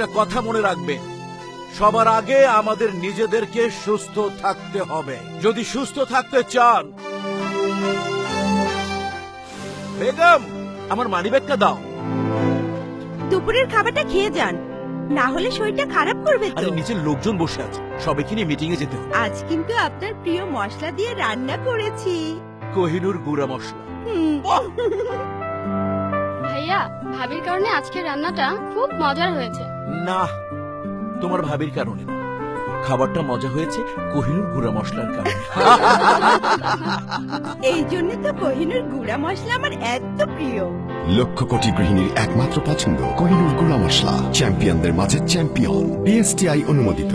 একটা কথা মনে রাখবে, সবার আগে আমাদের নিজেদেরকে সুস্থ থাকতে হবে। যদি সুস্থ থাকতে চান, বেগম আমার মানিব্যাগটা দাও। দুপুরের খাবারটা খেয়ে যান, না হলে শরীরটা খারাপ করবে তো। আরে নিচে লোকজন বসে আছে, সবাইকে নিয়ে মিটিং এ যেতে হবে। আজ কিন্তু আপনার প্রিয় মশলা দিয়ে রান্না করেছি। কোহিনূর গুঁড়া মশলা। ভাইয়া, ভাবির কারণে আজকের রান্নাটা খুব মজার হয়েছে। না, তোমার ভাবির কারণে না, খাবারটা মজা হয়েছে কোহিনূর গুঁড়া মশলার কারণে। এই জন্য তো কোহিনূর গুঁড়া মশলা আমার এত প্রিয়। লক্ষ কোটি গৃহিণীর একমাত্র পছন্দ কোহিনূর গুঁড়া মশলা, চ্যাম্পিয়নদের মাঝে চ্যাম্পিয়ন, বিএসটিআই অনুমোদিত।